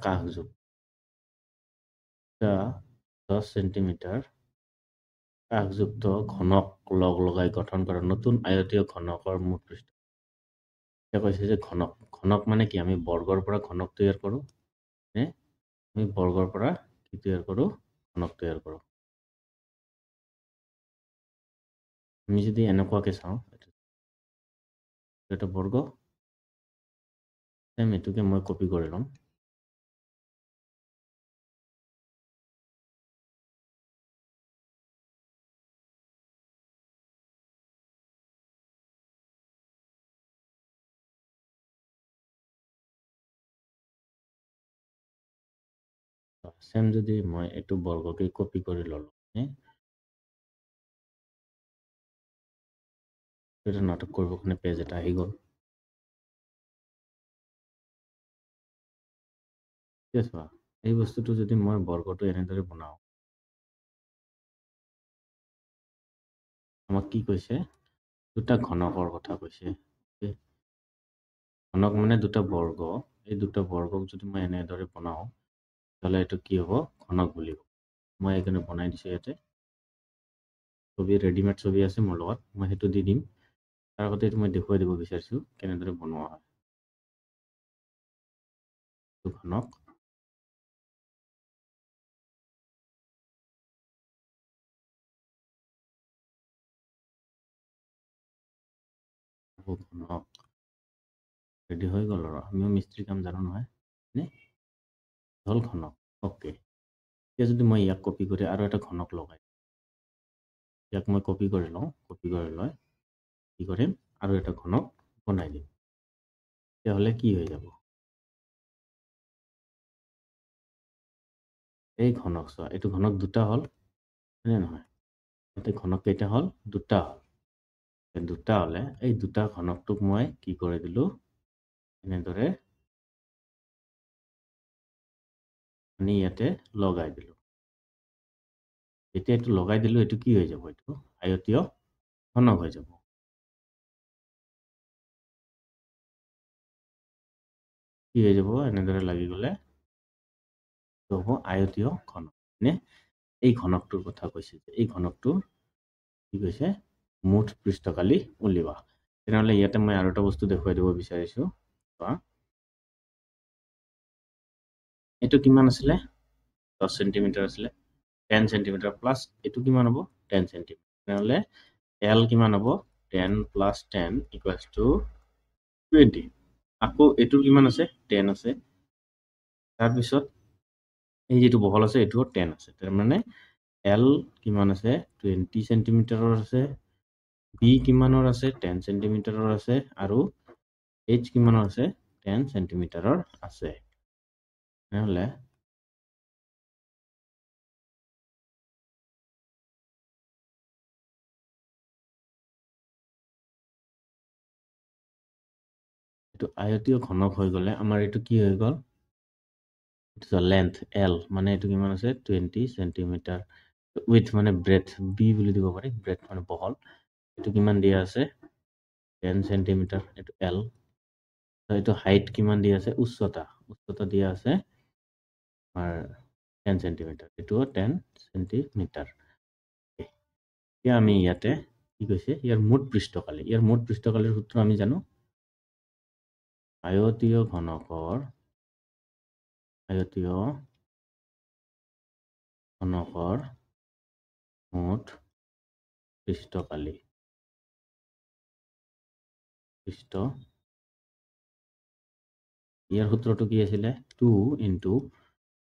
কাষযুক্ত 10 centimetre কাষযুক্ত ঘনক লগাই গঠন কৰা নতুন আয়তীয় ঘনকৰ মুঠ পৃষ্ঠ। এতিয়া কৈছে যে ঘনক মানে কি আমি বৰ্গৰ পৰা ঘনক তৈয়াৰ কৰোঁ নে আমি বৰ্গৰ পৰা কি তৈয়াৰ কৰোঁ ঘনক তৈয়াৰ কৰোঁ। আমি যদি এনেকুৱাকে চাওঁ এটা বৰ্গ সেম এটোকে মই কপি কৰি ল'ম। সেম যদি মই এইটো বৰ্গকে কপি কৰি ল'লো এটা নাটক কৰিব কাৰণে পেজ এটা আহি গ'ল। চোৱা এই বস্তুটো যদি মই বৰ্গটো এনেদৰে বনাওঁ আমাক কি কৈছে দুটা ঘনকৰ কথা কৈছে। ঘনক মানে দুটা বৰ্গ এই দুটা বৰ্গক যদি মই এনেদৰে বনাওঁ তাহলে এইটো কি হ'ব ঘনক বুলি মই এইকাৰণে বনাই দিছো। ইয়াতে ছবি ৰেডিমেড ছবি আছে মোৰ লগত মই সেইটো দি দিম। তাৰ আগতে এইটো মই দেখুৱাই দিব বিচাৰিছো কেনেদৰে বনোৱা হয়। ঘনক ঘনক ৰেডি হৈ গ'ল আৰু আমিও মিস্ত্ৰী কাম জানো নহয় নে হ'ল ঘনক। ওকে এতিয়া যদি মই ইয়াক কপি কৰি আৰু এটা ঘনক লগাই ইয়াক মই কপি কৰি লওঁ কপি কৰি লৈ কি কৰিম আৰু এটা ঘনক বনাই দিম তেতিয়াহ'লে কি হৈ যাব এই ঘনক চোৱা এইটো ঘনক দুটা হ'ল হয়নে নহয় ইয়াতে ঘনক কেইটা হ'ল দুটা হ'ল দুটা হ'লে এই দুটা ঘনকটোক মই কি কৰি দিলো এনেদৰে আমি ইয়াতে লগাই দিলো। যেতিয়া এইটো লগাই দিলো এইটো কি হৈ যাব এইটো আয়তীয় ঘনক হৈ যাব। কি হৈ যাব এনেদৰে লাগি গ'লে হ'ব আয়তীয় ঘনক নে এই ঘনকটোৰ কথা কৈছে যে এই ঘনকটোৰ কি কৈছে মুঠ পৃষ্ঠকালি উলিওৱা। তেনেহ'লে ইয়াতে মই আৰু এটা বস্তু দেখুৱাই দিব বিচাৰিছো এইটো কিমান আছিলে 10 সেন্টিমিটাৰ আছিলে 10 সেন্টিমিটাৰ প্লাস এইটো কিমান হ'ব 10 সেন্টিমিটাৰ তেনেহ'লে L কিমান হ'ব 10 plus 10 equals to 20 আকৌ এইটো কিমান আছে 10 আছে তাৰপিছত এই যেটো বহল আছে এটো 10 আছে তাৰ মানে L কিমান আছে 20 সেন্টিমিটাৰৰ আছে B কিমানৰ আছে 10 সেন্টিমিটাৰৰ আছে আৰু H কিমানৰ আছে 10 সেন্টিমিটাৰৰ আছে নহলে এটো আয়তীয় ঘনক হৈ গলে আমাৰ এটো কি হৈ গল ইটস আ লেন্থ L মানে এটো কিমান আছে 20 সেন্টিমিটাৰ উইথ মানে ব্ৰেথ B বুলি দিব পাৰি ব্ৰেথ মানে বহল এটো কিমান দিয়া আছে 10 সেন্টিমিটাৰ এটো L এটো হাইট কিমান দিয়া আছে উচ্চতা দিয়া আছে আর 10 সেন্টিমিটার এটো 10 সেন্টিমিটার এতিয়া আমি ইয়াতে কি কৈছে ইয়াৰ মুঠ পৃষ্ঠকালিৰ সূত্ৰ আমি জানো আয়তীয় ঘনকৰ মুঠ পৃষ্ঠকালি ইয়াৰ সূত্ৰটো কি আছিলে 2 into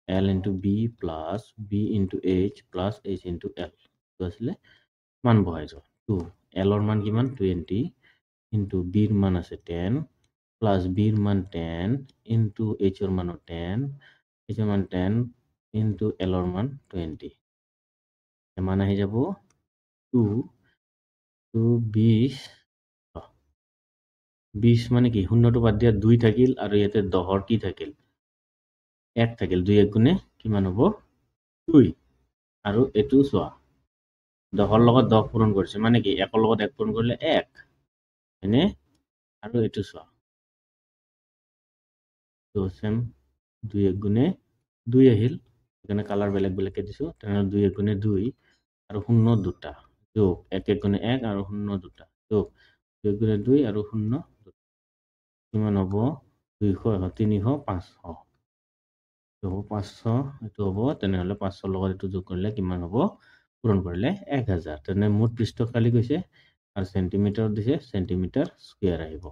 L into B plus B into H plus H into L তো আছিলে মান বহাইছো 2 L ৰ মান কিমান 20 into B ৰ মান আছে 10 plus B ৰ মান 10 into H ৰ মান 10 H ৰ মান 10 into L ৰ মান 20 মান আহি যাব 20 মানে কি শূন্যটো বাদ দিয়া 2 থাকিল আৰু ইয়াতে 10 ৰ কি থাকিল 1 থাকিল 2 1 গুণে কিমান হ'ব 2 আৰু এটো চোৱা 10 ৰ লগত 10 পূৰণ কৰিছে মানে কি 1 ৰ লগত 1 পূৰণ কৰিলে 1 এনে আৰু এটো চোৱা তো সেম 2 1 গুণে 2 আহিল সেইকাৰণে কালাৰ বেলেগ বেলেগকে দিছোঁ তেনেহ'লে 2 1 গুণে 2 আৰু 0 দুটা যোগ 1 1 গুণে 1 আৰু 0 দুটা যোগ 2 গুণে 2 আৰু 0 কিমান হ'ব 200 300 500 এইটো হ'ব 500 এইটো হ'ব তেনেহ'লে 500 লগত এইটো যোগ কৰিলে কিমান হ'ব পূৰণ কৰিলে 1000 তেনে মুঠ পৃষ্ঠ খালি গৈছে আৰু চেণ্টিমিটাৰত দিছে চেণ্টিমিটাৰ স্কুৱেৰ আহিব